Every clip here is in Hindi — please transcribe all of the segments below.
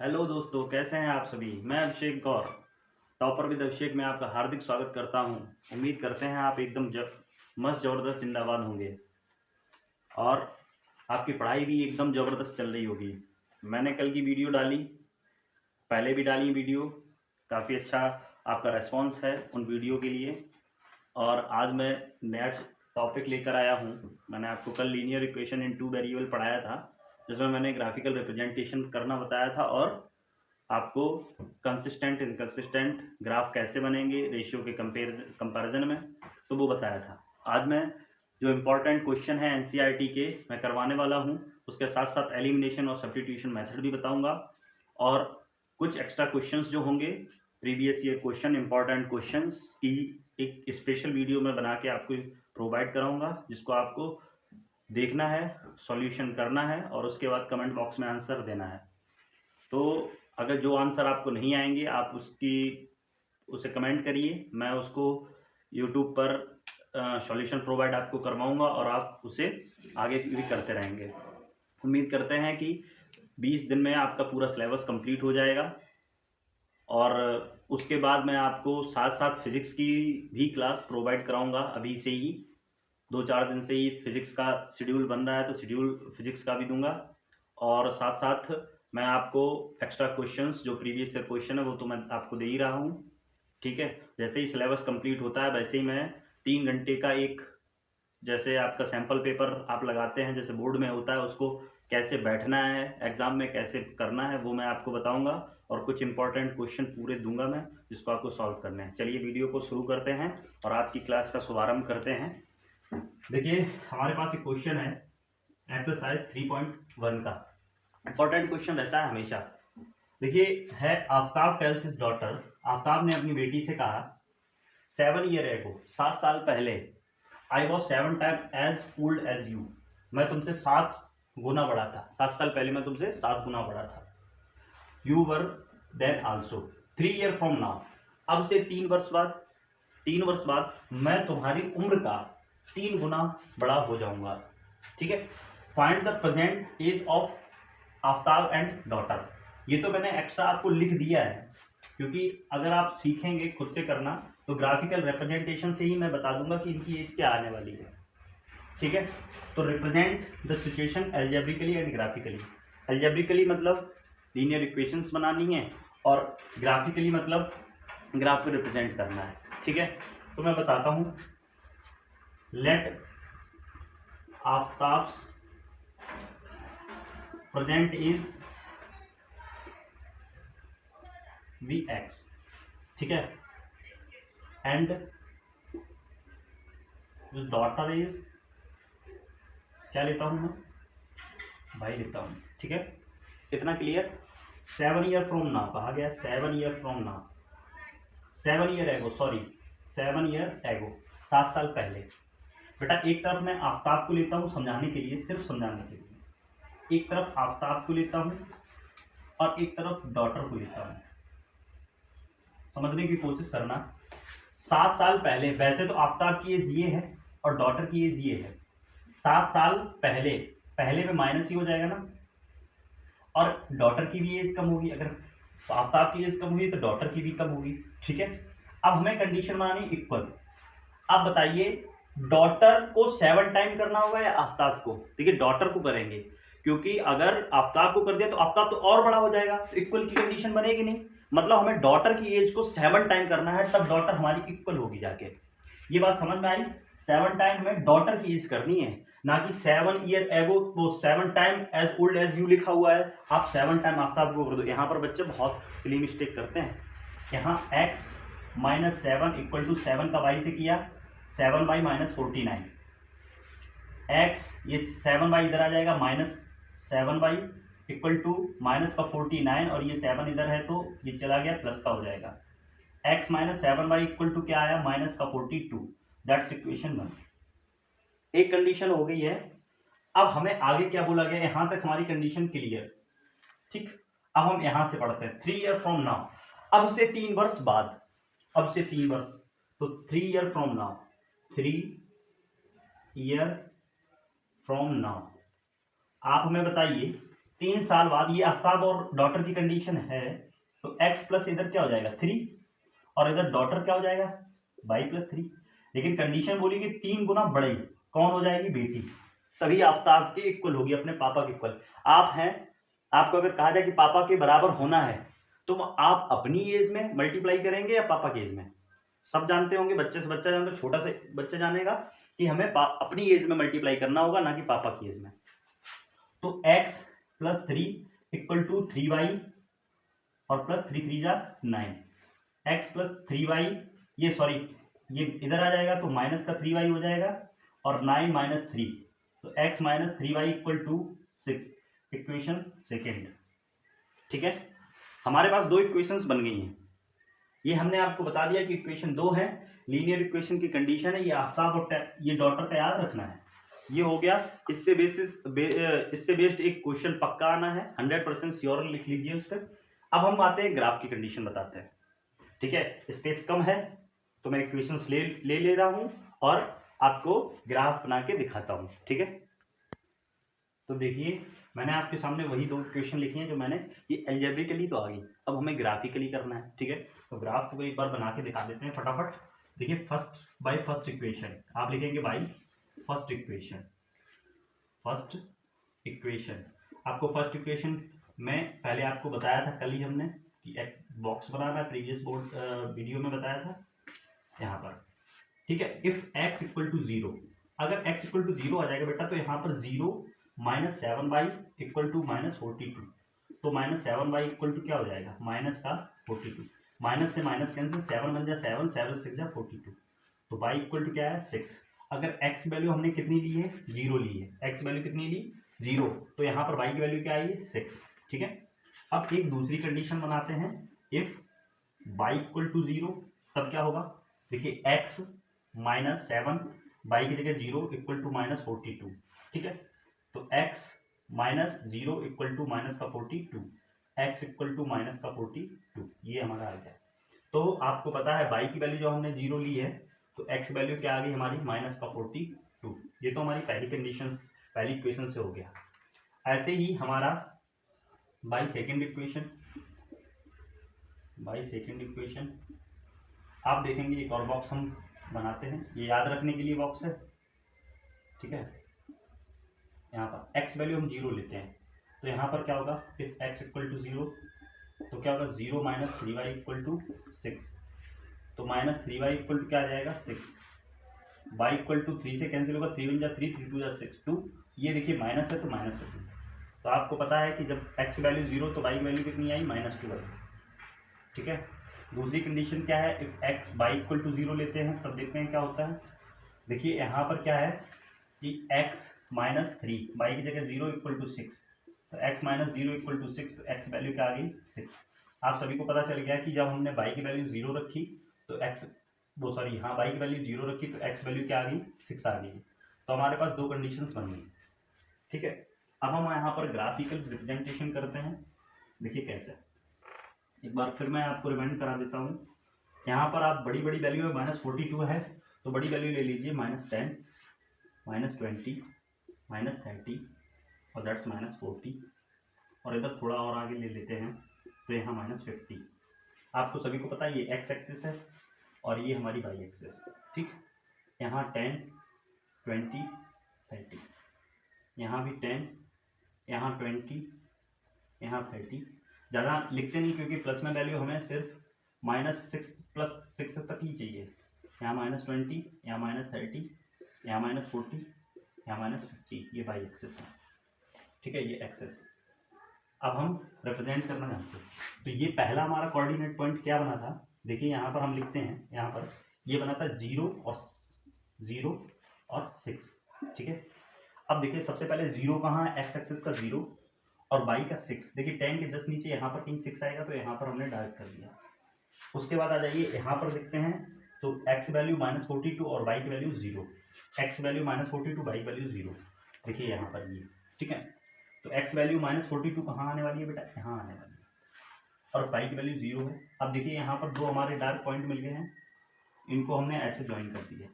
हेलो दोस्तों, कैसे हैं आप सभी। मैं अभिषेक गौर, टॉपर विद अभिषेक में आपका हार्दिक स्वागत करता हूं। उम्मीद करते हैं आप एकदम मस्त ज़बरदस्त जिंदाबाद होंगे और आपकी पढ़ाई भी एकदम ज़बरदस्त चल रही होगी। मैंने कल की वीडियो डाली, पहले भी डाली वीडियो, काफ़ी अच्छा आपका रेस्पॉन्स है उन वीडियो के लिए। और आज मैं नया टॉपिक लेकर आया हूं। मैंने आपको कल linear equation in two variable पढ़ाया था, जिसमें मैंने ग्राफिकल रिप्रेजेंटेशन करना बताया था और आपको कंसिस्टेंट इनकंसिस्टेंट ग्राफ कैसे बनेंगे रेशियो के कंपैरिजन में, तो वो बताया था। आज मैं जो इम्पोर्टेंट क्वेश्चन है एनसीईआरटी के मैं करवाने वाला हूँ, उसके साथ साथ एलिमिनेशन और सब्स्टिट्यूशन मेथड भी बताऊंगा और कुछ एक्स्ट्रा क्वेश्चंस जो होंगे previous year question, important questions की एक स्पेशल वीडियो में बना के आपको प्रोवाइड कराऊंगा, जिसको आपको देखना है, सॉल्यूशन करना है और उसके बाद कमेंट बॉक्स में आंसर देना है। तो अगर जो आंसर आपको नहीं आएंगे आप उसे कमेंट करिए, मैं उसको यूट्यूब पर सॉल्यूशन प्रोवाइड आपको करवाऊंगा और आप उसे आगे भी करते रहेंगे। उम्मीद करते हैं कि 20 दिन में आपका पूरा सिलेबस कंप्लीट हो जाएगा और उसके बाद मैं आपको साथ साथ फिजिक्स की भी क्लास प्रोवाइड कराऊंगा। अभी से ही 2-4 दिन से ही फिजिक्स का शेड्यूल बन रहा है, तो शेड्यूल फिजिक्स का भी दूंगा और साथ साथ मैं आपको एक्स्ट्रा क्वेश्चंस जो प्रीवियस ईयर क्वेश्चन है वो तो मैं आपको दे ही रहा हूँ। ठीक है, जैसे ही सिलेबस कंप्लीट होता है वैसे ही मैं 3 घंटे का एक, जैसे आपका सैम्पल पेपर आप लगाते हैं जैसे बोर्ड में होता है, उसको कैसे बैठना है एग्जाम में, कैसे करना है, वो मैं आपको बताऊंगा और कुछ इंपॉर्टेंट क्वेश्चन पूरे दूंगा मैं, जिसको आपको सॉल्व करने हैं। चलिए वीडियो को शुरू करते हैं और आज की क्लास का शुभारंभ करते हैं। देखिए हमारे पास एक क्वेश्चन है एक्सरसाइज 3.1 का, इंपॉर्टेंट क्वेश्चन रहता है हमेशा। देखिए है, Aftab tales his daughter, Aftab ने अपनी बेटी से कहा 7 ईयर एगो, 7 साल पहले, I was 7 time as old as you, मैं तुमसे 7 गुना बड़ा था, 7 साल पहले मैं तुमसे 7 गुना बड़ा था। You were then also 3 year from now, अब से 3 वर्ष बाद मैं तुम्हारी उम्र का 3 गुना बड़ा हो जाऊंगा। ठीक है, find the present age of Aftab and daughter. ये तो मैंने एक्स्ट्रा आपको लिख दिया है, क्योंकि अगर आप सीखेंगे खुद से करना तो ग्राफिकल रिप्रेजेंटेशन से ही मैं बता दूंगा कि इनकी एज क्या आने वाली है। ठीक है, तो represent the situation algebraically and graphically. Algebraically मतलब लीनियर इक्वेशंस बनानी है और ग्राफिकली मतलब ग्राफ को रिप्रेजेंट करना है। ठीक है, तो मैं बताता हूं, let Aftab's present is Vx, ठीक है, एंड डॉटर इज, क्या लेता हूं मैं, भाई लेता हूं। ठीक है, इतना क्लियर। 7 ईयर फ्रॉम नाउ कहा गया, 7 ईयर फ्रॉम नाउ, 7 ईयर एगो, सॉरी 7 ईयर एगो, 7 साल पहले। बेटा एक तरफ मैं आफ्ताब को लेता हूं समझाने के लिए, सिर्फ समझाने के लिए, एक तरफ आफ्ताब को लेता हूं और एक तरफ डॉटर को लेता हूं। समझने की कोशिश करना। 7 साल पहले, वैसे तो आफ्ताब की एज ये है और डॉटर की एज ये है। 7 साल पहले, पहले में माइनस ही हो जाएगा ना, और डॉटर की भी एज कम होगी। अगर आफ्ताब की एज कम हुई तो डॉटर की भी कम होगी। ठीक है, अब हमें कंडीशन बनानी इक्वल। अब बताइए डॉटर को 7 टाइम करना होगा या आफ्ताब को। देखिए डॉटर को करेंगे, क्योंकि अगर आफ्ताब को कर दिया तो आफ्ताब तो और बड़ा हो जाएगा, तो इक्वल की कंडीशन बनेगी नहीं। मतलब हमें डॉटर की एज को 7 टाइम करना है, तब डॉटर हमारी इक्वल होगी जाके। ये बात समझ में आई। 7 टाइम हमें डॉटर की एज करनी है, ना कि 7 ईयर एगो, वो 7 time as old as you लिखा हुआ है, आप 7 टाइम आफ्ताब को कर दो। यहाँ पर बच्चे बहुत सिली मिस्टेक करते हैं। यहाँ x माइनस 7 इक्वल टू 7 का y से किया, 7y माइनस 49, x ये 7y इधर आ जाएगा, minus 7y equal to minus का 49, और ये 7 इधर है तो ये चला गया, प्लस का हो जाएगा। x minus 7y equal to क्या आया, माइनस का 42। That's equation 1। एक कंडीशन हो गई है। अब हमें आगे क्या बोला गया, यहां तक हमारी कंडीशन क्लियर। ठीक, अब हम यहां से पढ़ते हैं 3 ईयर फ्रॉम नाउ, अब से 3 वर्ष बाद, अब से 3 वर्ष, तो 3 year from now, 3 year from now. आप हमें बताइए 3 साल बाद ये आफ्ताब और डॉटर की कंडीशन है, तो x प्लस इधर क्या हो जाएगा 3 और इधर डॉटर क्या हो जाएगा y प्लस 3। लेकिन कंडीशन बोली कि 3 गुना बड़ी कौन हो जाएगी बेटी, तभी आफ्ताब के इक्वल होगी, अपने पापा के इक्वल। आप हैं, आपको अगर कहा जाए कि पापा के बराबर होना है तो आप अपनी एज में मल्टीप्लाई करेंगे या पापा की एज में। सब जानते होंगे, बच्चे से बच्चा जानता, छोटा से बच्चा जानेगा कि हमें अपनी एज में मल्टीप्लाई करना होगा, ना कि पापा की एज में। तो x plus 3 equal to 3y और प्लस 3 3 जा 9, x प्लस 3y, ये सॉरी ये इधर आ जाएगा तो माइनस का 3y हो जाएगा और 9 माइनस 3, तो x minus 3y equal to 6, equation second. ठीक है, हमारे पास दो इक्वेशंस बन गई हैं। ये हमने आपको बता दिया कि इक्वेशन 2 है, लीनियर इक्वेशन की कंडीशन है, ये आफ्ताब और ये डॉटर का याद रखना है। ये हो गया, इससे बेस्ड एक क्वेश्चन पक्का आना है, 100% श्योर लिख लीजिए उस पर। अब हम आते हैं ग्राफ की कंडीशन बताते हैं। ठीक है, स्पेस कम है तो मैं इक्वेशंस ले रहा हूं और आपको ग्राफ बना के दिखाता हूं। ठीक है, तो देखिए मैंने आपके सामने वही दो इक्वेशन लिखी हैं जो मैंने, ये अलजेब्रिकली तो आ गई, अब हमें ग्राफिकली करना है। ठीक है, तो ग्राफ को एक बार बना के दिखा देते हैं फटाफट। देखिए फर्स्ट इक्वेशन आप लिखेंगे बाई फर्स्ट इक्वेशन। आपको फर्स्ट इक्वेशन में पहले आपको बताया था कल ही हमने कि एक बॉक्स बनाना है, प्रीवियस बोर्ड वीडियो में बताया था यहाँ पर। ठीक है, इफ x इक्वल टू 0, अगर x इक्वल टू 0 आ जाएगा बेटा तो यहाँ पर 0 minus 7y equal to minus 42, तो माइनस 7y इक्वल टू क्या हो जाएगा माइनस का 42, माइनस से माइनस कैंसिल, 7 बन जाए 7, 7 6 जा 42, तो y इक्वल टू क्या है 6। अगर x वैल्यू हमने कितनी ली है 0 ली है, x वैल्यू कितनी ली 0, तो यहाँ पर y की वैल्यू क्या आई है 6। ठीक है, अब एक दूसरी कंडीशन बनाते हैं, इफ y इक्वल टू 0 तब क्या होगा, देखिए x माइनस 7 y की जगह 0 इक्वल टू माइनस 42। ठीक है, तो x minus 0 equal to minus का 42, x इक्वल टू माइनस का 42, ये हमारा आ गया। तो आपको पता है y की वैल्यू जो हमने 0 ली है तो x वैल्यू क्या आ गई हमारी माइनस का 42। ये तो हमारी पहली कंडीशन, पहली इक्वेशन से हो गया। ऐसे ही हमारा बाई सेकेंड इक्वेशन आप देखेंगे, एक और बॉक्स हम बनाते हैं, ये याद रखने के लिए बॉक्स है। ठीक है, यहाँ पर x वैल्यू हम 0 लेते हैं, तो यहाँ पर क्या होगा, इफ x इक्वल टू 0 तो क्या होगा 0 माइनस 3y इक्वल टू 6, तो माइनस 3y इक्वल टू क्या आ जाएगा 6, y इक्वल टू 3 से कैंसिल होगा, 3 1 जा 3, 3 2 जा 6, 2, ये देखिए माइनस है तो माइनस है 2। तो आपको पता है कि जब x वैल्यू 0 तो y की वैल्यू कितनी आई माइनस 2 आई। ठीक है, दूसरी कंडीशन क्या है, if x y equal to 0 लेते हैं तब देखते हैं क्या होता है। देखिए यहाँ पर क्या है कि x माइनस 3, y की जगह 0 इक्वल टू 6, तो x माइनस 0 इक्वल टू 6, तो x वैल्यू क्या आ गई 6। आप सभी को पता चल गया कि जब हमने y की वैल्यू 0 रखी तो y की वैल्यू 0 रखी तो x वैल्यू क्या आ गई 6 आ गई। तो हमारे पास दो कंडीशंस बन गई। ठीक है, अब हम यहाँ पर ग्राफिकल रिप्रेजेंटेशन करते हैं। देखिए कैसे, एक बार फिर मैं आपको रिमाइंड करा देता हूँ। यहाँ पर आप बड़ी वैल्यू में माइनस 42 है तो बड़ी वैल्यू ले लीजिए माइनस 10, माइनस 20, माइनस 30 और दैट्स माइनस 40, और इधर थोड़ा और आगे ले लेते हैं तो यहाँ माइनस 50। आपको सभी को पता है ये x एक्सिस है और ये हमारी y एक्सिस। ठीक, यहाँ 10, 20, 30, यहाँ भी 10, यहाँ 20, यहाँ 30। ज़्यादा लिखते नहीं क्योंकि प्लस में वैल्यू हमें सिर्फ माइनस 6 प्लस 6 तक ही चाहिए। यहाँ माइनस 20, यहाँ माइनस 30, यहाँ माइनस 40, यहाँ माइनस 50, ये y एक्सिस है। ठीक है, ये एक्सिस अब हम रिप्रेजेंट करना जानते हैं। तो ये पहला हमारा कोऑर्डिनेट पॉइंट क्या बना था, देखिए यहाँ पर हम लिखते हैं, यहाँ पर ये बना था 0 और 6। ठीक है, अब देखिए सबसे पहले 0 कहाँ है, x एक्सिस का 0 और y का 6। देखिए 10 के जस्ट नीचे यहाँ पर कहीं 6 आएगा तो यहाँ पर हमने डायरेक्ट कर दिया। उसके बाद आ जाइए यहाँ पर देखते हैं तो x वैल्यू माइनस 42 और y की value 0, x value minus 42, y की वैल्यू 0। देखिए यहाँ पर ये। ठीक है, तो x वैल्यू माइनस 42 कहाँ आने वाली है बेटा, यहाँ आने वाली है, और y की वैल्यू 0 है। अब देखिए यहाँ पर दो हमारे डार्क पॉइंट मिल गए हैं, इनको हमने ऐसे ज्वाइन कर दिया।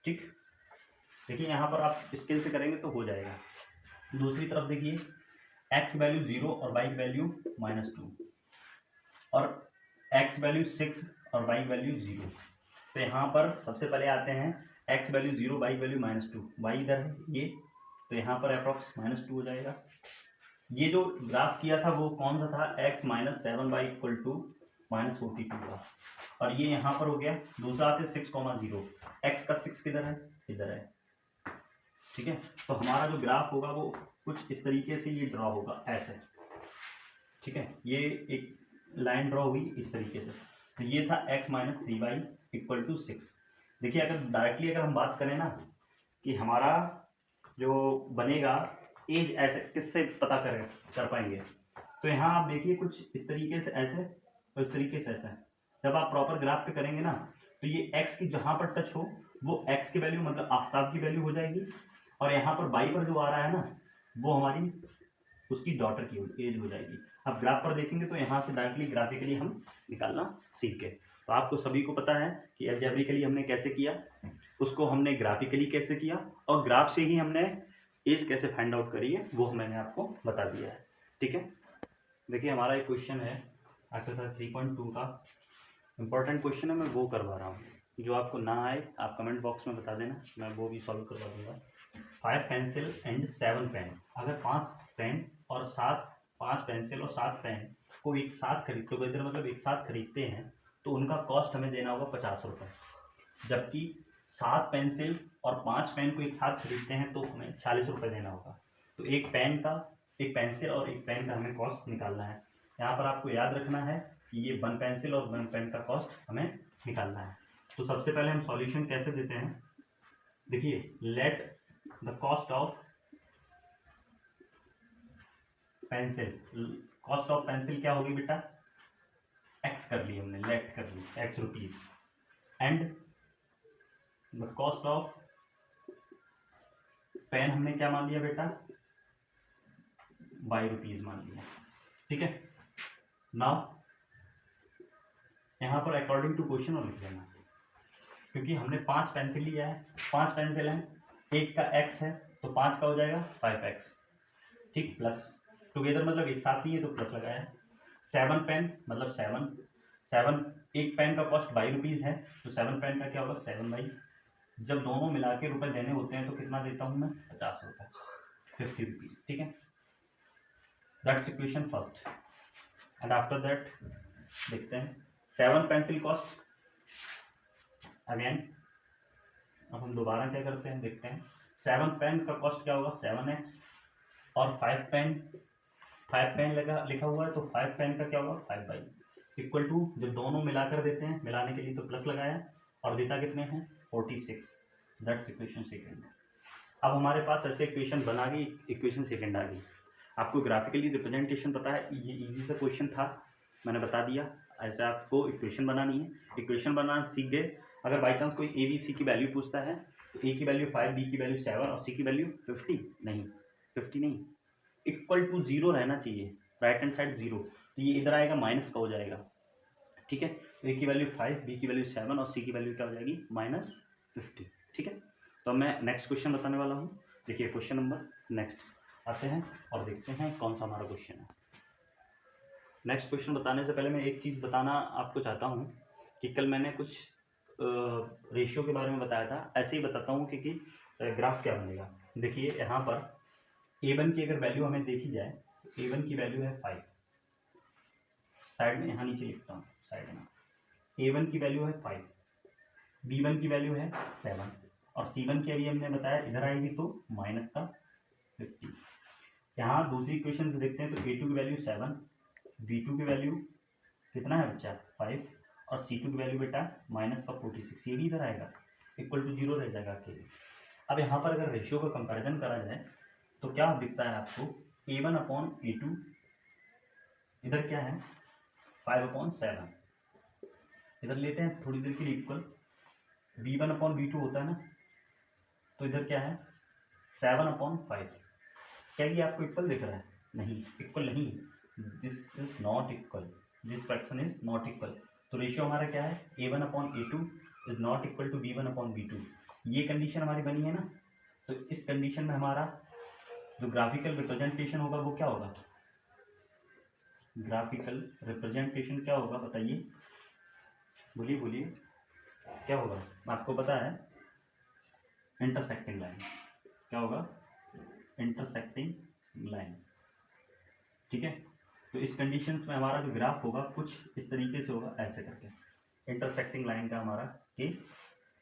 ठीक, देखिए यहाँ पर आप स्केल से करेंगे तो हो जाएगा, दूसरी तरफ देखिए x वैल्यू 0 और y वैल्यू -2 और x वैल्यू 6 और y वैल्यू 0। तो यहाँ पर सबसे पहले आते हैं x value 0, y value -2, y इधर है ये, तो यहाँ पर अप्रॉक्स -2 हो जाएगा। ये जो ग्राफ किया था वो कौन सा था, x - 7y = -42 का, और ये यहाँ पर हो गया। दूसरा आते 6, 0, x का 6 किधर है, इधर है, ठीक है। तो हमारा जो ग्राफ होगा वो कुछ इस तरीके से ये ड्रॉ होगा ऐसे, ठीक है। ये एक लाइन ड्रॉ हुई इस तरीके से, तो ये था x - 3y = 6। देखिए अगर डायरेक्टली अगर हम बात करें ना कि हमारा जो बनेगा एज ऐसे किससे पता कर पाएंगे, तो यहाँ आप देखिए कुछ इस तरीके से ऐसे और इस तरीके से ऐसे। जब आप प्रॉपर ग्राफ पे करेंगे ना तो ये x की जहाँ पर टच हो वो x की वैल्यू मतलब आफ्ताब की वैल्यू हो जाएगी, और यहाँ पर y पर जो आ रहा है ना वो हमारी उसकी डॉटर की एज हो जाएगी। अब ग्राफ पर देखेंगे तो यहाँ से डायरेक्टली ग्राफिकली हम निकालना सीख गए। तो आपको सभी को पता है कि अलजेब्रिकली हमने कैसे किया, उसको हमने ग्राफिकली कैसे किया, और ग्राफ से ही हमने एज कैसे फाइंड आउट करी है वो मैंने आपको बता दिया है, ठीक है। देखिए हमारा एक क्वेश्चन है एक्सरसाइज 3.2 का, इंपॉर्टेंट क्वेश्चन है, मैं वो करवा रहा हूँ। जो आपको ना आए आप कमेंट बॉक्स में बता देना, मैं वो भी सॉल्व करवा दूंगा। 5 पेंसिल एंड 7 पेन, अगर 5 पेन और 5 पेंसिल और 7 पेन को एक साथ खरीद टुगेदर मतलब एक साथ खरीदते हैं तो उनका कॉस्ट हमें देना होगा 50 रुपये। जबकि 7 पेंसिल और 5 पेन को एक साथ खरीदते हैं तो हमें 40 रुपये देना होगा। तो एक पेंसिल और एक पेन का हमें कॉस्ट निकालना है। यहाँ पर आपको याद रखना है कि ये 1 पेंसिल और 1 पेन का कॉस्ट हमें निकालना है। तो सबसे पहले हम सॉल्यूशन कैसे देते हैं, देखिए let the cost of pencil क्या होगी बेटा, x कर ली हमने, लेट कर ली x rupees, and the cost of pen हमने क्या मान लिया बेटा, y रुपीज मान लिया, ठीक है। नाउ यहाँ पर अकॉर्डिंग टू क्वेश्चन और लिख लेना, क्योंकि हमने 5 पेंसिल लिया है, 5 पेंसिल हैं, एक का x है तो 5 का हो जाएगा 5x, ठीक, प्लस टुगेदर मतलब एक साथ ही है तो प्लस लगाया। 7 पेन मतलब 7 एक पेन का कॉस्ट 22 रुपीज़ है तो 7 पेन का क्या होगा 7/, जब दोनों मिला के रुपये देने होते हैं तो कितना देता हूँ मैं 50 रुपये, 50 रुपीज़, ठीक है। That's equation first. And after that देखते हैं 7 पेंसिल कॉस्ट अगेन। अब हम दोबारा क्या करते हैं देखते हैं, 7 पेन का कॉस्ट क्या होगा 7x, और 5 पेन लिखा हुआ है तो 5 पेन का क्या होगा 5/, इक्वल टू जब दोनों मिलाकर देते हैं, मिलाने के लिए तो प्लस लगाया और देता कितने हैं 46। That's equation second. अब हमारे पास ऐसे इक्वेशन बना गई, इक्वेशन सेकेंड आ गई। आपको ग्राफिकली रिप्रेजेंटेशन पता है, ये इजी सा क्वेश्चन था, मैंने बता दिया। ऐसे आपको इक्वेशन बनानी है, इक्वेशन बनाना सीख गए। अगर बाई चांस कोई ए बी सी की वैल्यू पूछता है तो ए की वैल्यू 5, बी की वैल्यू 7 और सी की वैल्यू 50 नहीं, इक्वल टू 0 रहना चाहिए, राइट हैंड साइड 0, तो ये इधर आएगा माइनस का हो जाएगा, ठीक है। तो ए की वैल्यू 5, बी की वैल्यू 7 और सी की वैल्यू क्या हो जाएगी -50, ठीक है। तो मैं नेक्स्ट क्वेश्चन बताने वाला हूँ। देखिए क्वेश्चन नंबर नेक्स्ट आते हैं और देखते हैं कौन सा हमारा क्वेश्चन है। नेक्स्ट क्वेश्चन बताने से पहले मैं एक चीज़ बताना आपको चाहता हूँ कि कल मैंने कुछ रेशियो के बारे में बताया था, ऐसे ही बताता हूँ कि ग्राफ क्या बनेगा। देखिए यहाँ पर a1 की अगर वैल्यू हमें देखी जाए तो a1 की वैल्यू है 5, साइड में यहाँ नीचे लिखता हूँ साइड में, a1 की वैल्यू है 5, b1 की वैल्यू है 7 और c1 की अभी हमने बताया इधर आएगी तो माइनस का 50। यहाँ दूसरी इक्वेशन से देखते हैं तो a2 की वैल्यू 7, b2 की वैल्यू कितना है बच्चा 5 और c2 की वैल्यू बेटा माइनस का 46, ये भी इधर आएगा इक्वल टू 0 रह जाएगा अकेले। अब यहाँ पर अगर रेशियो का कंपैरिजन करा जाए तो क्या दिखता है आपको, a1/a2 इधर क्या है 5/7, इधर लेते हैं थोड़ी देर के लिए इक्वल, b1/b2 होता है ना, तो इधर क्या है 7/5। क्या ये आपको इक्वल दिख रहा है, नहीं इक्वल नहीं, this is not equal, this fraction is not equal. तो रेशियो हमारा क्या है a1/a2 is not equal to b1/b2, ये कंडीशन हमारी बनी है ना। तो इस कंडीशन में हमारा जो ग्राफिकल रिप्रेजेंटेशन होगा वो क्या होगा, ग्राफिकल रिप्रेजेंटेशन क्या होगा बताइए, बोलिए बोलिए क्या होगा, आपको पता है, इंटरसेक्टिंग लाइन, क्या होगा, इंटरसेक्टिंग लाइन, ठीक है। तो इस कंडीशंस में हमारा जो ग्राफ होगा कुछ इस तरीके से होगा, ऐसे करके इंटरसेक्टिंग लाइन का हमारा केस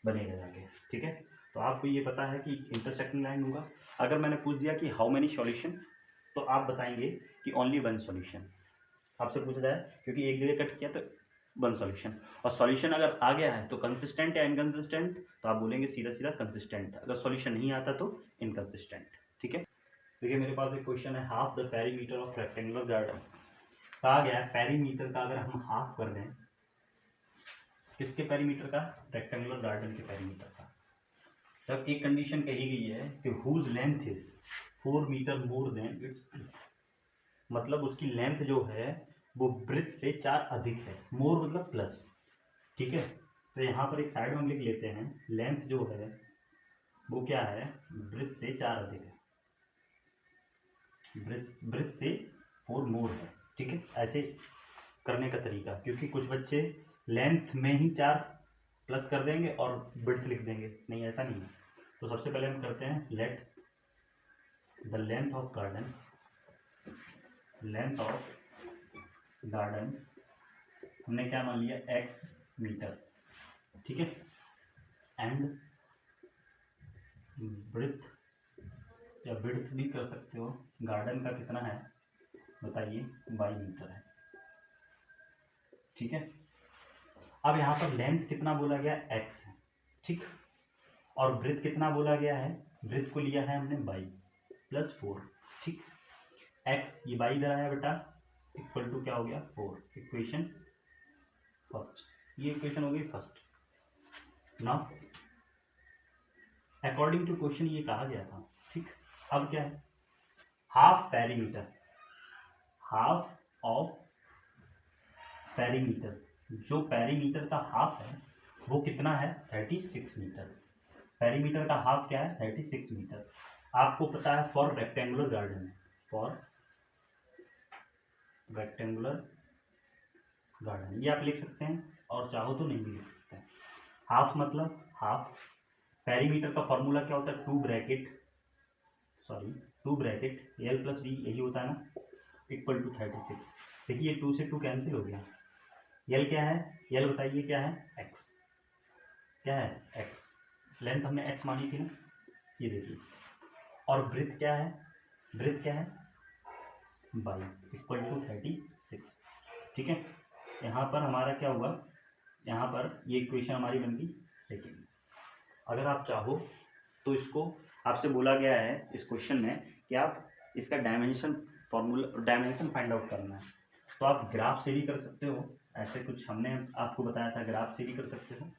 बनेगा जाके, ठीक है। तो आपको ये पता है कि इंटरसेक्टिंग लाइन होगा। अगर मैंने पूछ दिया कि हाउ मेनी सॉल्यूशन, तो आप बताएंगे कि ओनली वन सॉल्यूशन, आपसे पूछा जाए क्योंकि एक जगह कट किया तो वन सॉल्यूशन, और सॉल्यूशन अगर आ गया है तो कंसिस्टेंट या इनकंसिस्टेंट, तो आप बोलेंगे सीधा सीधा कंसिस्टेंट, अगर सॉल्यूशन नहीं आता तो इनकंसिस्टेंट, ठीक है। देखिए मेरे पास एक क्वेश्चन है, half the perimeter of rectangular garden, कहा गया है पेरीमीटर का अगर हम हाफ कर दें, किसके पेरीमीटर का, रेक्टेंगुलर गार्डन के पेरीमीटर का, तब एक कंडीशन कही गई है कि whose length is 4 metre more than its breadth, मतलब उसकी लेंथ जो है वो ब्रेथ से 4 अधिक है, मोर मतलब प्लस, ठीक है। तो यहाँ पर एक साइड में हम लिख लेते हैं, लेंथ जो है वो क्या है, ब्रेथ से 4 अधिक है, ब्रेथ से 4 मोर है, ठीक है। ऐसे करने का तरीका, क्योंकि कुछ बच्चे लेंथ में ही 4 प्लस कर देंगे और ब्रेथ लिख देंगे, नहीं ऐसा नहीं है। तो सबसे पहले हम करते हैं, let the length of garden, length of garden हमने क्या मान लिया, x मीटर, ठीक है, एंड ब्रेथ या ब्रेथ भी कर सकते हो, गार्डन का कितना है बताइए, 22 मीटर है, ठीक है। अब यहाँ पर लेंथ कितना बोला गया, x है, ठीक, और ब्रेथ कितना बोला गया है, ब्रेथ को लिया है हमने 22 प्लस 4, ठीक, x ये 22 इधर आया बेटा, इक्वल टू क्या हो गया 4, इक्वेशन फर्स्ट, ये इक्वेशन हो गई first. Now according to question ये कहा गया था, ठीक। अब क्या है, half perimeter, half of perimeter, जो पेरीमीटर का हाफ है वो कितना है, 36 मीटर, पेरीमीटर का हाफ क्या है, 36 मीटर। आपको पता है for rectangular garden, for rectangular garden, ये आप लिख सकते हैं और चाहो तो नहीं भी लिख सकते हैं। हाफ मतलब हाफ, पेरीमीटर का फॉर्मूला क्या होता है, 2 ब्रैकेट एल प्लस डी, यही होता है ना, इक्वल टू 36। देखिए 2 से 2 कैंसिल हो गया, एल क्या है, एल बताइए क्या है, एक्स, क्या है एक्स, लेंथ हमने एक्स मानी थी ना, ये देखिए, और ब्रेथ क्या है, ब्रेथ क्या है 22 इक्वल टू 36, ठीक है। यहाँ पर हमारा क्या हुआ, यहाँ पर ये इक्वेशन हमारी बन गई सेकेंड। अगर आप चाहो तो इसको आपसे बोला गया है इस क्वेश्चन में कि आप इसका dimension formula, dimension find out करना है, तो आप ग्राफ से भी कर सकते हो, ऐसे कुछ हमने आपको बताया था, ग्राफ से भी कर सकते हो।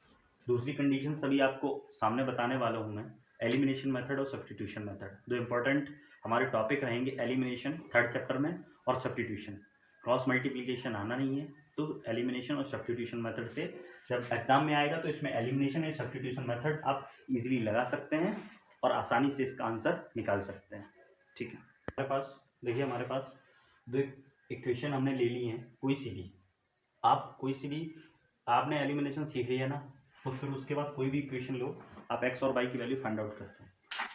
दूसरी कंडीशन सभी आपको सामने बताने वाला हूँ मैं, एलिमिनेशन मेथड और सब्स्टिट्यूशन मेथड, दो इंपॉर्टेंट हमारे टॉपिक रहेंगे, एलिमिनेशन थर्ड चैप्टर में और सब्स्टिट्यूशन। क्रॉस मल्टीप्लिकेशन आना नहीं है तो एलिमिनेशन और सब्स्टिट्यूशन मेथड से जब एग्जाम में आएगा तो इसमें एलिमिनेशन या सब्स्टिट्यूशन मेथड आप इजीली लगा सकते हैं और आसानी से इसका आंसर निकाल सकते हैं, ठीक है। हमारे पास देखिए, हमारे पास दो इक्वेशन हमने ले ली हैं, कोई सी भी आपने एलिमिनेशन सीख लिया ना, तो फिर उसके बाद कोई भी इक्वेशन लो, आप एक्स और वाई की वैल्यू फाइंड आउट करते हैं।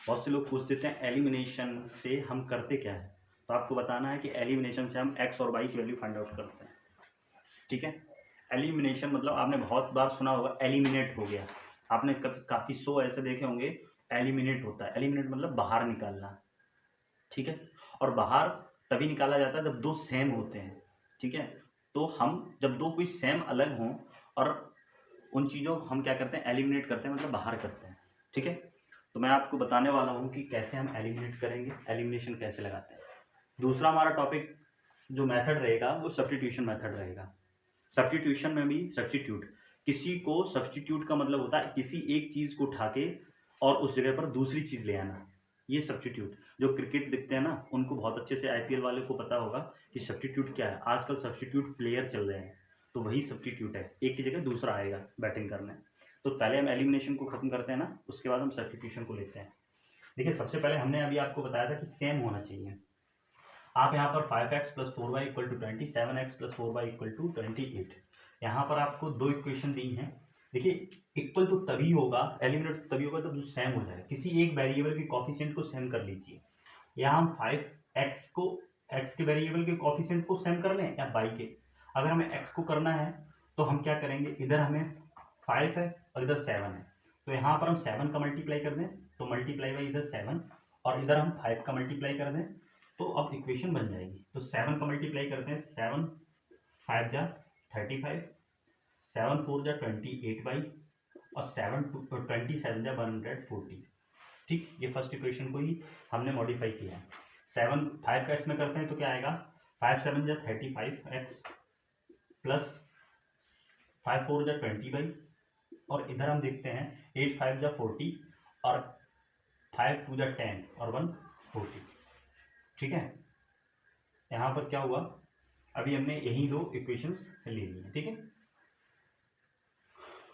बहुत से लोग पूछ देते हैं एलिमिनेशन से हम करते क्या है, तो आपको बताना है कि एलिमिनेशन से हम एक्स और वाई की वैल्यू फाइंड आउट करते हैं, ठीक है। एलिमिनेशन मतलब आपने बहुत बार सुना होगा एलिमिनेट हो गया, आपने काफ़ी शो ऐसे देखे होंगे, एलिमिनेट होता है, एलिमिनेट मतलब बाहर निकालना, ठीक है। और बाहर तभी निकाला जाता है जब दो सेम होते हैं, ठीक है। तो हम जब दो कोई सेम अलग हों और उन चीज़ों को हम क्या करते हैं, एलिमिनेट करते हैं, मतलब बाहर करते हैं, ठीक है। तो मैं आपको बताने वाला हूँ कि कैसे हम एलिमिनेट करेंगे, एलिमिनेशन कैसे लगाते हैं। दूसरा हमारा टॉपिक जो मेथड रहेगा वो सब्स्टिट्यूशन मेथड रहेगा। सब्स्टिट्यूशन में भी सब्स्टिट्यूट, किसी को सब्स्टिट्यूट का मतलब होता है किसी एक चीज़ को उठा के और उस जगह पर दूसरी चीज़ ले आना, ये सब्स्टिट्यूट। जो क्रिकेट देखते हैं ना उनको बहुत अच्छे से आईपीएल वाले को पता होगा कि सब्स्टिट्यूट क्या है, आजकल सब्स्टिट्यूट प्लेयर चल रहे हैं, तो वही सब्स्टिट्यूट है, एक की जगह दूसरा आएगा बैटिंग करने। तो पहले हम एलिमिनेशन को खत्म करते हैं ना, उसके बाद हम सब्स्टिट्यूशन को लेते हैं। देखिए सबसे पहले हमने अभी आपको बताया था कि सेम होना चाहिए। आप यहाँ पर 5x plus 4y equal to 20, 7x plus 4y equal to 28, यहाँ पर आपको दो इक्वेशन दी हैं। देखिए इक्वल तो तभी होगा, एलिमिनेट तभी होगा जब जो सेम हो जाए। किसी एक वेरिएबल के कॉफिशिएंट को सेम कर लीजिए। यहाँ हम 5x को, x के वेरिएबल के कॉफिशिएंट को सेम कर लें या y के। अगर हमें x को करना है तो हम क्या करेंगे, इधर हमें 5 है और इधर 7 है, तो यहाँ पर हम 7 का मल्टीप्लाई कर दें तो मल्टीप्लाई बाई इधर 7, और इधर हम 5 का मल्टीप्लाई कर दें तो अब इक्वेशन बन जाएगी। तो 7 का मल्टीप्लाई करते हैं, 7 5 जा 35, 7 4 जा 28 बाई, और 7 27 जा 140। ठीक, ये फर्स्ट इक्वेशन को ही हमने मॉडिफाई किया है। 7 5 का इसमें करते हैं तो क्या आएगा, 5 7 जा 35x प्लस 5 4 जा 20 बाई, और इधर हम देखते हैं 8 5 जा 40 और 5 2 जा 10 और 1 40। ठीक है, यहाँ पर क्या हुआ, अभी हमने यही दो इक्वेशंस ले ली हैं। ठीक है,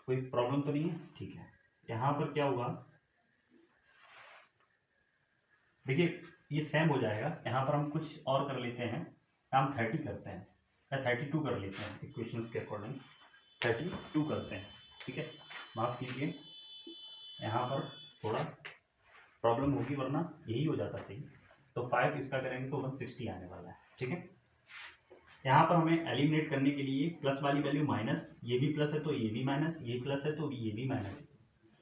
कोई प्रॉब्लम तो नहीं है। ठीक है, यहाँ पर क्या हुआ, देखिए ये सेम हो जाएगा। यहाँ पर हम कुछ और कर लेते हैं, हम 30 करते हैं या 32 कर लेते हैं, इक्वेशंस के अकॉर्डिंग 32 करते हैं। ठीक है, माफ कीजिए यहाँ पर थोड़ा प्रॉब्लम होगी, वरना यही हो जाता सही। तो 5 इसका करेंगे तो 160 आने वाला है। ठीक है, यहाँ पर हमें एलिमिनेट करने के लिए प्लस वाली वैल्यू माइनस, ये भी प्लस है तो ये भी माइनस, ये प्लस है तो ये भी माइनस,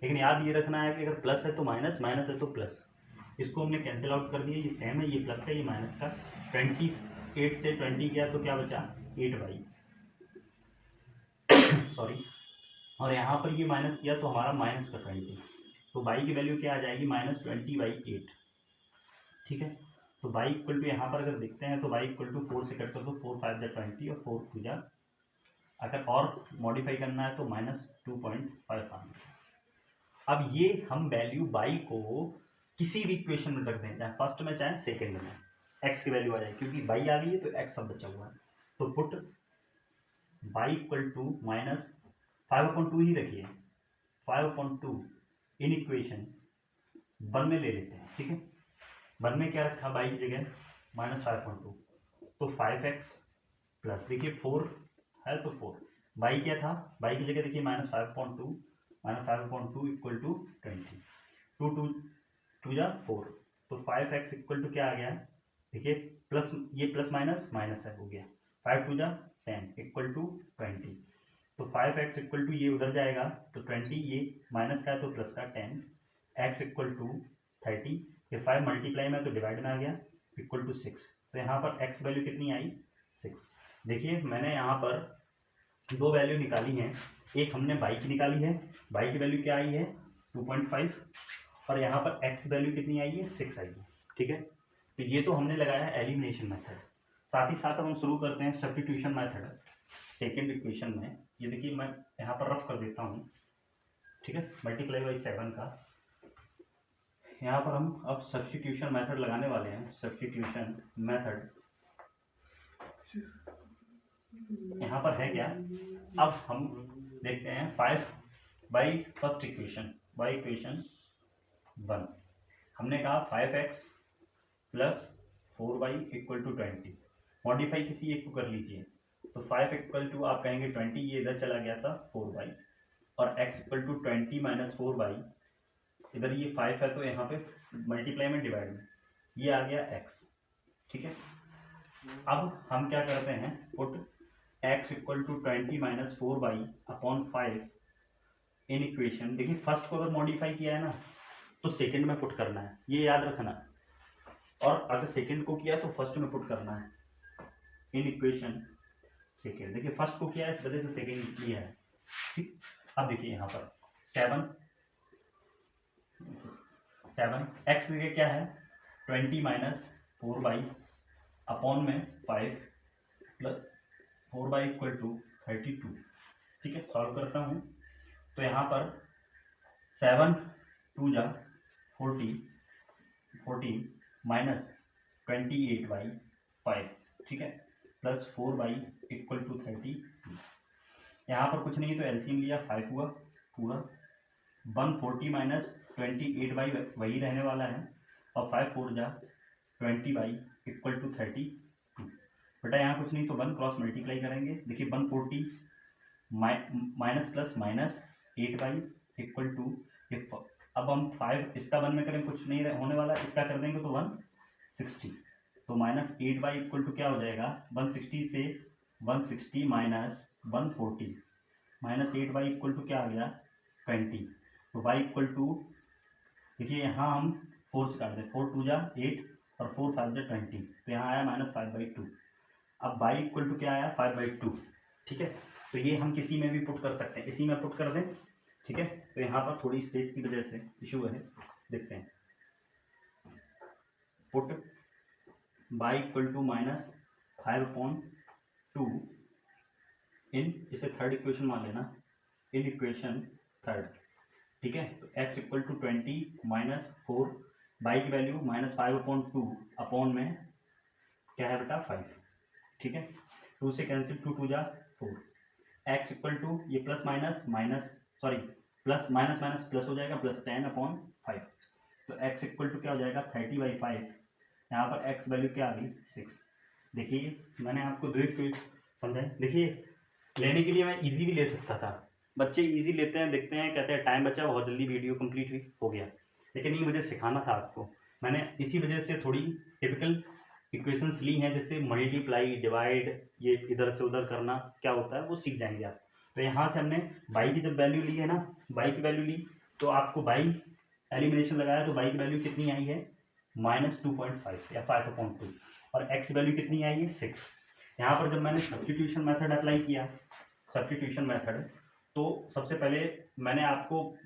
लेकिन याद ये रखना है कि अगर प्लस है तो माइनस, माइनस है तो प्लस। इसको हमने कैंसिल आउट कर दिया, ये सेम है, ये प्लस का ये माइनस का। 28 से 20 गया तो क्या बचा, 8 बाई सॉरी, और यहाँ पर ये माइनस किया तो हमारा माइनस का 20, तो बाई की वैल्यू क्या आ जाएगी, -20/8। ठीक है, तो बाई इक्वल टू यहाँ पर अगर देखते हैं तो बाई इक्वल टू 4 से कट कर दो, 4 5 जा 20 और 4 2 जा, अगर और मॉडिफाई करना है तो -2.5 आना। अब ये हम वैल्यू बाई को किसी भी इक्वेशन में रख दें, चाहे फर्स्ट में चाहे सेकेंड में, एक्स की वैल्यू आ जाएगी, क्योंकि बाई आ गई है तो एक्स सब बचा हुआ है। तो पुट बाई इक्वल टू -5/2 ही रखिए, 5/2 इन इक्वेशन 1 में ले लेते हैं। ठीक है, 1 में क्या रखा, बाई की जगह -5/2, तो 5x प्लस, देखिए 4 है तो 4, बाई क्या था, बाई की जगह देखिए -5/2 इक्वल टू 20, 2 2 जा 4, तो 5x इक्वल टू क्या आ गया, देखिए प्लस, ये प्लस माइनस माइनस है, हो गया 5 2 जा 10 इक्वल टू 20, तो 5x इक्वल टू ये उधर जाएगा तो 20, ये माइनस का है तो प्लस का 10, x इक्वल टू 30, ये 5 मल्टीप्लाई में तो डिवाइड में आ गया, इक्वल टू 6। तो यहाँ पर x वैल्यू कितनी आई, 6। देखिए मैंने यहाँ पर दो वैल्यू निकाली हैं, एक हमने बाई की निकाली है, बाई की वैल्यू क्या आई है 2.5, और यहाँ पर x वैल्यू कितनी आई है, 6 आई है। ठीक है, तो ये तो हमने लगाया है एलिमिनेशन मेथड। साथ ही साथ अब हम शुरू करते हैं सब्स्टिट्यूशन मेथड सेकेंड इक्वेशन में। ये देखिए मैं यहाँ पर रफ कर देता हूँ। ठीक है, मल्टीप्लाई बाई 7 का यहाँ पर हम अब सब्स्टिट्यूशन मेथड लगाने वाले हैं। सब्स्टिट्यूशन मेथड यहाँ पर है क्या, अब हम देखते हैं 5 by first equation, by equation 1 हमने कहा 5x plus 4y equal to 20, modify किसी एक को कर लीजिए, तो 5 इक्वल टू आप कहेंगे 20, ये इधर चला गया था 4y, और x equal to 20 minus 4y, इधर ये 5 है तो यहाँ पे मल्टीप्लाई में डिवाइड में ये आ गया x। ठीक है, अब हम क्या करते हैं, put x equal to 20 minus 4y upon 5 in equation. देखिए फर्स्ट को अगर मॉडिफाई किया है ना तो सेकंड में पुट करना है, ये याद रखना, और अगर सेकंड को किया तो फर्स्ट में पुट करना है इन इक्वेशन सेकंड। देखिए फर्स्ट को किया है इस वजह से सेकंड लिया है। ठीक, अब देखिए यहाँ पर 7 x जगह क्या है 20 माइनस 4y अपॉन में 5 प्लस 4y इक्वल टू 32। ठीक है, सॉल्व करता हूँ तो यहाँ पर 7 2 जा 14 माइनस 28/5, ठीक है, प्लस 4y इक्वल टू 32। यहाँ पर कुछ नहीं तो एलसीएम लिया, 5 हुआ पूरा 140 माइनस 28 बाई वही रहने वाला है, और 5 4 जा 20 बाई इक्वल टू 32। बेटा यहाँ कुछ नहीं तो 1 क्रॉस मल्टीप्लाई करेंगे। देखिए 140 minus plus minus 8 by equal to, अब हम 5 इसका 1 में करें कुछ नहीं होने वाला, इसका कर देंगे तो 160, तो माइनस 8 बाई इक्वल टू क्या हो जाएगा 160 से 160 minus 140 minus 8 by equal to क्या आ गया 20, तो बाई इक्वल टू, देखिए यहाँ हम 4 से काट दें, 4 2 जा 8 और 4 5 जा 20, तो यहाँ आया -5/2। अब बाई इक्वल टू क्या आया 5/2। ठीक है, तो ये हम किसी में भी पुट कर सकते हैं, इसी में पुट कर दें। ठीक है, तो यहाँ पर थोड़ी स्पेस की वजह से इशू है, देखते हैं। पुट बाई इक्वल टू -5/2 इन, इसे थर्ड इक्वेशन मान लेना, इन इक्वेशन थर्ड। ठीक है, तो x equal to 20 minus 4, by की वैल्यू -5/2 अपॉन में क्या है बेटा 5। ठीक है, 2 से कैंसिल, 2 2 जा 4, x इक्वल टू ये plus minus minus sorry plus minus minus plus हो जाएगा +10/5, तो x इक्वल टू क्या हो जाएगा 30/5। यहाँ पर x वैल्यू क्या आ गई 6। देखिए मैंने आपको दो एक समझाए, देखिए लेने के लिए मैं इजी भी ले सकता था, बच्चे इजी लेते हैं, देखते हैं, कहते हैं टाइम बचा, बहुत जल्दी वीडियो कंप्लीट हुई हो गया, लेकिन ये मुझे सिखाना था आपको। मैंने इसी वजह से थोड़ी टिपिकल इक्वेशंस ली हैं, जिससे मल्टीप्लाई डिवाइड ये इधर से उधर करना क्या होता है वो सीख जाएंगे आप। तो यहाँ से हमने बाई की जब वैल्यू ली है ना, बाई की वैल्यू ली तो आपको बाई एलिमिनेशन लगाया तो बाई की वैल्यू कितनी आई है -2.5 या 5/2, और एक्स वैल्यू कितनी आई है 6। यहाँ पर जब मैंने सब्स्टिट्यूशन मेथड अप्लाई किया, सब्स्टिट्यूशन मेथड, तो सबसे पहले मैंने आपको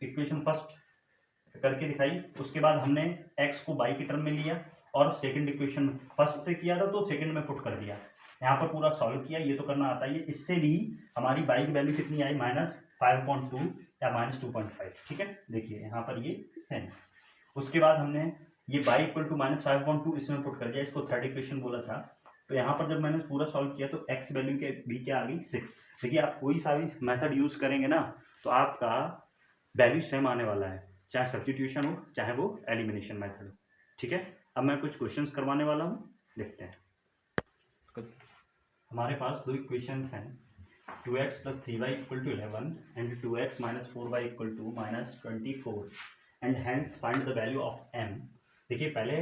इक्वेशन फर्स्ट करके दिखाई, उसके बाद हमने x को बाई की टर्म में लिया और सेकंड इक्वेशन फर्स्ट से किया था तो सेकंड में पुट कर दिया, यहाँ पर पूरा सॉल्व किया, ये तो करना आता ही है। इससे भी हमारी बाई की वैल्यू कितनी आई -5/2 या -2.5। ठीक है, देखिए यहाँ पर ये सेम। उसके बाद हमने ये बाई इक्वल टू -5/2 इसमें पुट कर दिया, इसको थर्ड इक्वेशन बोला था। तो यहाँ पर जब मैंने पूरा सॉल्व किया तो x वैल्यू के भी क्या आ गई 6। देखिए आप कोई सा भी मेथड यूज करेंगे ना तो आपका वैल्यू सेम आने वाला है, चाहे सब्स्टिट्यूशन हो चाहे वो एलिमिनेशन मेथड हो। ठीक है, अब मैं कुछ क्वेश्चंस करवाने वाला हूँ, देखते हैं। हमारे पास दो इक्वेशंस हैं, 2x + 3y = 11 and 2x - 4y = -24 and hence find the value of m। देखिए पहले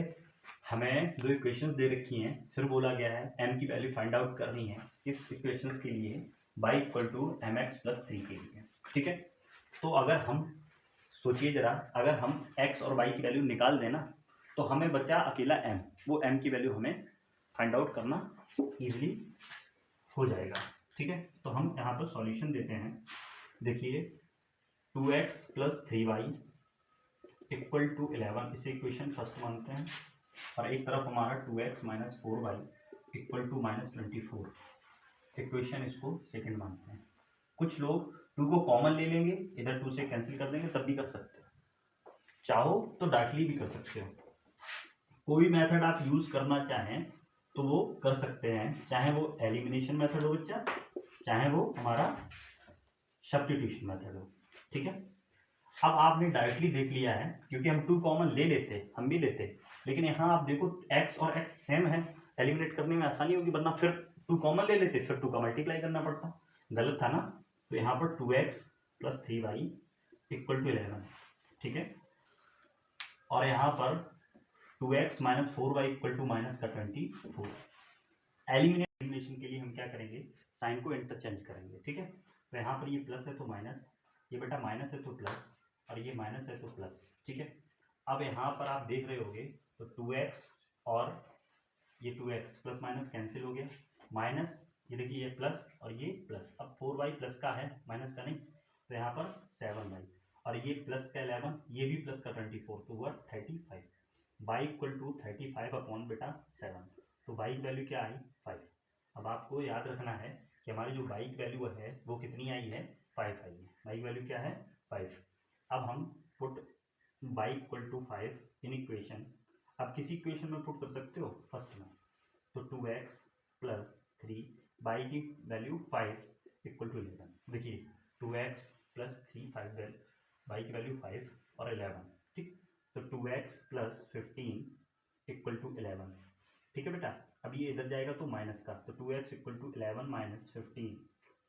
हमें दो इक्वेशंस दे रखी हैं, फिर बोला गया है m की वैल्यू फाइंड आउट करनी है इस इक्वेशंस के लिए y = mx + 3 के लिए। ठीक है, तो अगर हम सोचिए जरा, अगर हम x और y की वैल्यू निकाल देना तो हमें बचा अकेला m, वो m की वैल्यू हमें फाइंड आउट करना ईजिली हो जाएगा। ठीक है, तो हम यहाँ पर सॉल्यूशन देते हैं। देखिए 2x + 3y = 11, इसे इक्वेशन फर्स्ट मानते हैं, और एक तरफ हमारा 2x - 4y = -24, इक्वेशन इसको सेकंड मानते हैं। कुछ लोग 2 को कॉमन ले लेंगे, इधर 2 से कैंसिल कर देंगे, तब भी कर सकते हो, चाहो तो डायरेक्टली भी कर सकते हो। कोई मेथड आप यूज करना चाहें तो वो कर सकते हैं, चाहे वो एलिमिनेशन मेथड हो बच्चा, चाहे वो हमारा सब्स्टिट्यूशन मेथड हो। ठीक है, अब आपने डायरेक्टली देख लिया है, क्योंकि हम 2 कॉमन ले लेते, हम भी लेते, लेकिन यहाँ आप देखो x और x सेम है, एलिमिनेट करने में आसानी होगी, वरना फिर 2 कॉमन ले लेते, फिर 2 का मल्टीप्लाई करना पड़ता, गलत था ना। तो यहाँ पर 2x + 3y = 11। ठीक है, और यहाँ पर 2x - 4y = -24। एलिमिनेशन के लिए हम क्या करेंगे, साइन को इंटरचेंज करेंगे। ठीक है, तो यहाँ पर ये प्लस है तो माइनस, ये बेटा माइनस है तो प्लस, और ये माइनस है तो प्लस। ठीक है, अब यहाँ पर आप देख रहे होगे तो 2x और ये 2x प्लस माइनस कैंसिल हो गया, माइनस ये देखिए ये प्लस और ये प्लस, अब 4y प्लस का है माइनस का नहीं, तो यहाँ पर 7y, और ये प्लस का 11, ये भी प्लस का 24, तो हुआ 35। y = 35/7, तो y की वैल्यू क्या आई 5। अब आपको याद रखना है कि हमारी जो y की वैल्यू है वो कितनी आई है 5 आई है, y की वैल्यू क्या है 5। अब हम पुट y = 5 इन इक्वेशन, आप किसी इक्वेशन में पुट कर सकते हो फर्स्ट में, तो 2x + 3 y की वैल्यू 5 = 11। देखिए 2x + 3 5 y की वैल्यू 5 और 11, ठीक। तो 2x प्लस 15 इक्वल टू 11, ठीक है बेटा। अब ये इधर जाएगा तो माइनस का, तो 2x equal to 11 minus 15,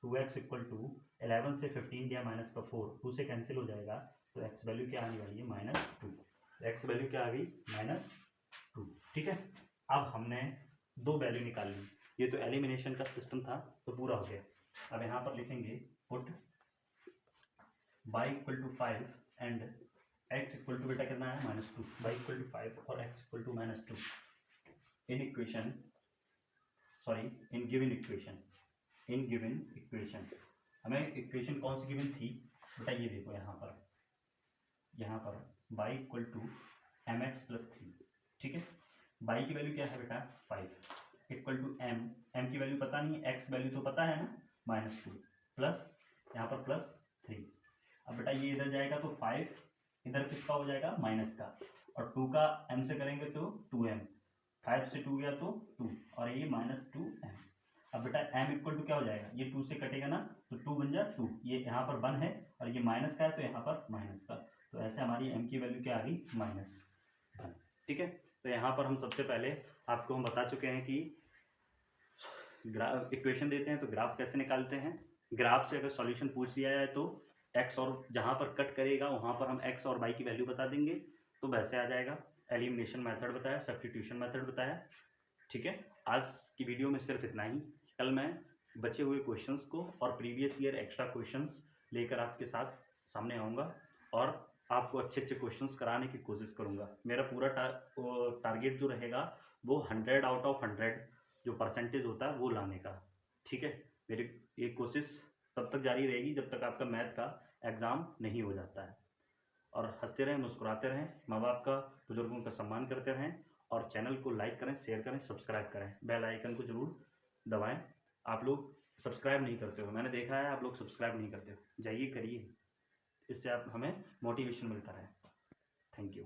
2x equal to 11 से 15 गया माइनस का 4, 2 से कैंसिल हो जाएगा, तो x वैल्यू क्या आने वाली है -2, x वैल्यू क्या आ गई -2, ठीक है। अब हमने दो वैल्यू निकाल ली, ये तो एलिमिनेशन का सिस्टम था तो पूरा हो गया। अब यहाँ पर लिखेंगे put y equal to 5 and x equal to बेटा कितना है -2, y इक्वल टू 5 और x equal to -2 in equation, sorry in given equation, हमें इक्वेशन कौन सी गिवन थी बेटा, ये देखो यहाँ पर y equal to mx plus 3, ठीक है। y की वैल्यू क्या है बेटा 5 इक्वल टू m की वैल्यू पता नहीं है, x वैल्यू तो पता है ना -2 प्लस यहाँ पर प्लस 3। अब बेटा ये इधर जाएगा तो 5 इधर किसका हो जाएगा माइनस का, और 2 का m से करेंगे तो 2m, 5 से 2 गया तो 2 और ये -2m। अब बेटा m इक्वल टू क्या हो जाएगा, ये 2 से कटेगा ना तो 2 बन जा 2, ये यहाँ पर 1 है और ये माइनस का है तो यहाँ पर माइनस का, तो ऐसे हमारी m की वैल्यू क्या आ गई -1, ठीक है। तो यहाँ पर हम सबसे पहले आपको हम बता चुके हैं कि इक्वेशन देते हैं तो ग्राफ कैसे निकालते हैं। ग्राफ से अगर सॉल्यूशन पूछ लिया जाए तो x और जहाँ पर कट करेगा वहाँ पर हम x और y की वैल्यू बता देंगे तो वैसे आ जाएगा। एलिमिनेशन मेथड बताया, सब्स्टिट्यूशन मेथड बताया, ठीक है। आज की वीडियो में सिर्फ इतना ही। कल मैं बचे हुए क्वेश्चंस को और प्रीवियस ईयर एक्स्ट्रा क्वेश्चंस लेकर आपके साथ सामने आऊँगा और आपको अच्छे अच्छे क्वेश्चंस कराने की कोशिश करूँगा। मेरा पूरा टारगेट जो रहेगा वो 100 आउट ऑफ 100 जो परसेंटेज होता है वो लाने का, ठीक है। मेरी ये कोशिश तब तक जारी रहेगी जब तक आपका मैथ का एग्ज़ाम नहीं हो जाता है। और हंसते रहें, मुस्कुराते रहें, माँ बाप का, बुजुर्गों का सम्मान करते रहें और चैनल को लाइक करें, शेयर करें, सब्सक्राइब करें, बेल आइकन को ज़रूर दबाएं। आप लोग सब्सक्राइब नहीं करते हो, मैंने देखा है आप लोग सब्सक्राइब नहीं करते हो, जाइए करिए, इससे आप हमें मोटिवेशन मिलता रहे। Thank you.